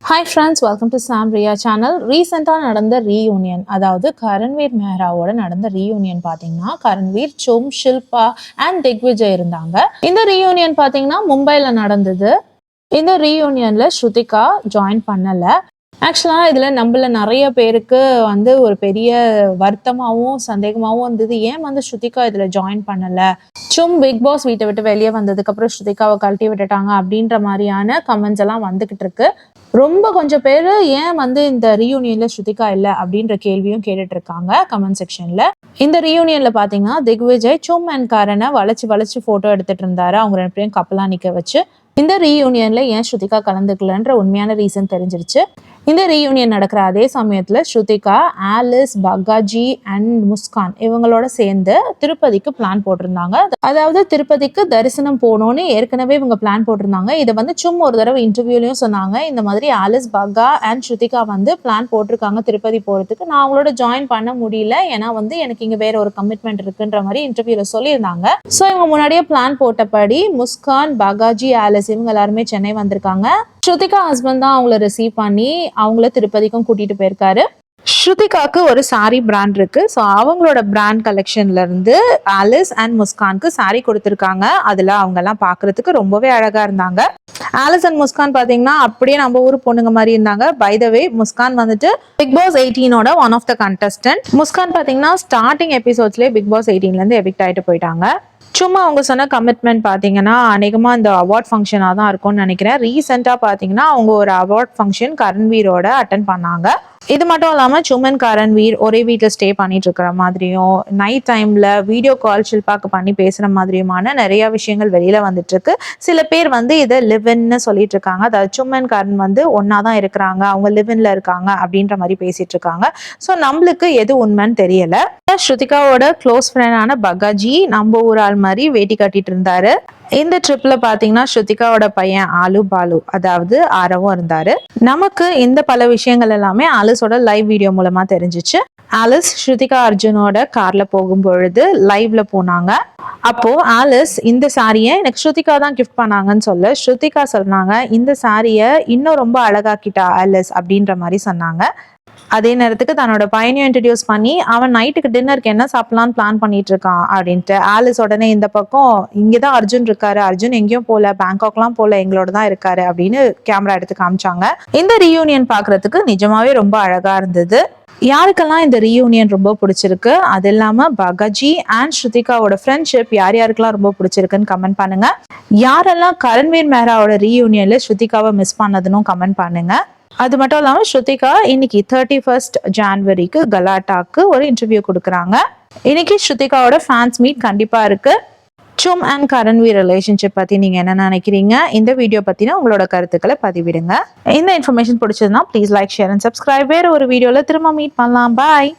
Hi friends, welcome to Sam Riya channel. ரீசெண்டாக நடந்த reunion, அதாவது கரண்வீர் மெஹ்ராவோட நடந்த ரீயூனியன் பார்த்தீங்கன்னா கரண்வீர், சும், ஷில்பா அண்ட் திக்விஜய் இருந்தாங்க. இந்த ரீயூனியன் பார்த்தீங்கன்னா மும்பையில் நடந்தது. இந்த ரீயூனியனில் ஸ்ருதிகா ஜாயின் பண்ணலை. ஆக்சுவலாக இதில் நம்மள நிறைய பேருக்கு ஒரு பெரிய வருத்தமாகவும் சந்தேகமாகவும் இருந்தது. ஏன் ஸ்ருதிகா இதில் ஜாயின் பண்ணலை, சும் பிக் பாஸ் வீட்டை விட்டு வெளியே வந்ததுக்கப்புறம் ஸ்ருதிகாவை கழட்டி விட்டுட்டாங்க அப்படின்ற மாதிரியான கமெண்ட்ஸ் எல்லாம் வந்துக்கிட்டு இருக்கு. ரொம்ப கொஞ்சம் பேர் ஏன் இந்த ரீயூனியன்ல ஸ்ருதிகா இல்லை அப்படின்ற கேள்வியும் கேட்டுட்டு இருக்காங்க கமெண்ட் செக்ஷன்ல. இந்த ரீயூனியன்ல பாத்தீங்கன்னா திக்விஜய் சும் அண்ட் கரனை வளைச்சு போட்டோ எடுத்துட்டு இருந்தாரு. அவங்க ரெண்டு பேரும் கப்பலா நிக்க வச்சு. இந்த ரீயூனியன்ல ஏன் ஸ்ருதிகா கலந்துக்கலன்ற உண்மையான ரீசன் தெரிஞ்சிருச்சு. இந்த ரீயூனியன் நடக்கிற அதே சமயத்துல ஸ்ருதிகா, ஆலிஸ், பகாஜி அண்ட் முஸ்கான் இவங்களோட சேர்ந்து திருப்பதிக்கு பிளான் போட்டிருந்தாங்க. அதாவது திருப்பதிக்கு தரிசனம் போகணும்னு ஏற்கனவே இவங்க பிளான் போட்டிருந்தாங்க. இதை சும்மா ஒரு தடவை இன்டர்வியூலையும் சொன்னாங்க. இந்த மாதிரி ஆலிஸ், பகா அண்ட் ஸ்ருதிகா பிளான் போட்டிருக்காங்க திருப்பதி போறதுக்கு. நான் அவங்களோட ஜாயின் பண்ண முடியல, ஏன்னா எனக்கு இங்க வேற ஒரு கமிட்மெண்ட் இருக்குன்ற மாதிரி இன்டர்வியூல சொல்லியிருந்தாங்க. ஸோ இவங்க முன்னாடியே பிளான் போட்டபடி முஸ்கான், பகாஜி, ஆலிஸ் இவங்க எல்லாருமே சென்னை வந்திருக்காங்க. ஸ்ருதிகா ஹஸ்பண்ட் தான் அவங்கள ரிசீவ் பண்ணி அவங்கள திருப்பதிக்கும் கூட்டிட்டு போயிருக்காரு. ஸ்ருதிகாக்கு ஒரு சாரி பிராண்ட் இருக்கு. ஸோ அவங்களோட பிராண்ட் கலெக்ஷன்ல இருந்து ஆலிஸ் அண்ட் முஸ்கானுக்கு சாரி கொடுத்துருக்காங்க. அதுல அவங்க எல்லாம் பாக்குறதுக்கு ரொம்பவே அழகா இருந்தாங்க. ஆலிஸ் அண்ட் முஸ்கான் பாத்தீங்கன்னா அப்படியே நம்ம ஊர் பொண்ணுங்க மாதிரி இருந்தாங்க. By the way, Muskan Bigg Boss 18 one of the contestant. Muskan பாத்தீங்கன்னா ஸ்டார்டிங் எபிசோட்ஸ்லேயே பிக் பாஸ் 18 இருந்து எவிக்ட் ஆயிட்டு போயிட்டாங்க. சும்மா அவங்க சொன்ன கமிட்மெண்ட் பார்த்தீங்கன்னா அநேகமாக இந்த அவார்ட் ஃபங்க்ஷனாக தான் இருக்கும்னு நினைக்கிறேன். ரீசெண்டாக பார்த்தீங்கன்னா அவங்க ஒரு அவார்ட் ஃபங்க்ஷன் கரண்வீரோட அட்டன் பண்ணாங்க. இது மட்டும் இல்லாமல் சுமன், கரண்வீர் ஒரே வீட்டில் ஸ்டே பண்ணிட்டு இருக்கிற மாதிரியும், நைட் டைமில் வீடியோ கால் ஷில்பாக்கு பண்ணி பேசுகிற மாதிரியுமான நிறைய விஷயங்கள் வெளியில் வந்துட்டு இருக்கு. சில பேர் இதை லிவ்ன்னு சொல்லிட்டு இருக்காங்க. அதாவது சுமன், கரண் ஒன்னா தான் இருக்கிறாங்க, அவங்க லிவ்ன்ல இருக்காங்க அப்படின்ற மாதிரி பேசிட்டு இருக்காங்க. ஸோ நம்மளுக்கு எது உண்மைன்னு தெரியல. ஸ்ருதிகாவோட க்ளோஸ் ஃப்ரெண்டான பகாஜி நம்ம ஊர் ஆள் மாதிரி வேட்டி கட்டிட்டு இருந்தாரு. இந்த ட்ரிப்ல பாத்தீங்கன்னா ஸ்ருதிகாவோட பையன் ஆலு பாலு, அதாவது ஆரவும் இருந்தாரு. நமக்கு இந்த பல விஷயங்கள் எல்லாமே ஆலிஸோட லைவ் வீடியோ மூலமா தெரிஞ்சிச்சு. ஆலிஸ் ஸ்ருதிகா அர்ஜுனோட கார்ல போகும் பொழுது லைவ்ல போனாங்க. அப்போ ஆலிஸ் இந்த சாரியை எனக்கு ஸ்ருதிகா தான் கிஃப்ட் பண்ணாங்கன்னு சொல்ல ஸ்ருதிகா சொன்னாங்க, இந்த சாரியை இன்னும் ரொம்ப அழகாக்கிட்டா ஆலிஸ் அப்படின்ற மாதிரி சொன்னாங்க. அதே நேரத்துக்கு தன்னோட பையனையும் இன்ட்ரடியூஸ் பண்ணி அவன் நைட்டுக்கு டின்னருக்கு என்ன சாப்பிடலான்னு பிளான் பண்ணிட்டு இருக்கான் அப்படின்ட்டு. ஆலிஸ் உடனே இந்த பக்கம் இங்கதான் அர்ஜுன் இருக்காரு, அர்ஜுன் எங்கேயும் போல, பேங்காக்லாம் போல, எங்களோட தான் இருக்காரு அப்படின்னு கேமரா எடுத்து காமிச்சாங்க. இந்த ரீயூனியன் பாக்குறதுக்கு நிஜமாவே ரொம்ப அழகா இருந்தது. யாருக்கெல்லாம் இந்த ரீயூனியன் ரொம்ப பிடிச்சிருக்கு, அது இல்லாம பகாஜி அண்ட் ஸ்ருதிகாவோட ஃப்ரெண்ட்ஷிப் யார் யாருக்கெல்லாம் ரொம்ப பிடிச்சிருக்குன்னு கமெண்ட் பண்ணுங்க. யாரெல்லாம் கரண்வீர் மெஹ்ராவோட ரீயூனியன்ல ஸ்ருதிகாவை மிஸ் பண்ணதுன்னு கமெண்ட் பண்ணுங்க. அது மட்டும் இல்லாமல் ஸ்ருதிகா இன்னைக்கு 31 ஜான்வரிக்கு கலாட்டாக்கு ஒரு இன்டர்வியூ கொடுக்குறாங்க. இன்னைக்கு ஸ்ருதிகாவோட ஃபேன்ஸ் மீட் கண்டிப்பா இருக்கு. சும் அண்ட் கரண்வீர் ரிலேஷன்ஷிப் பத்தி நீங்க என்ன நினைக்கிறீங்க? இந்த வீடியோ பத்தின உங்களோட கருத்துக்களை பதிவிடுங்க. இந்த இன்ஃபர்மேஷன் பிடிச்சதுன்னா please like, share and subscribe. வேற ஒரு வீடியோல திரும்ப மீட் பண்ணலாம். பாய்.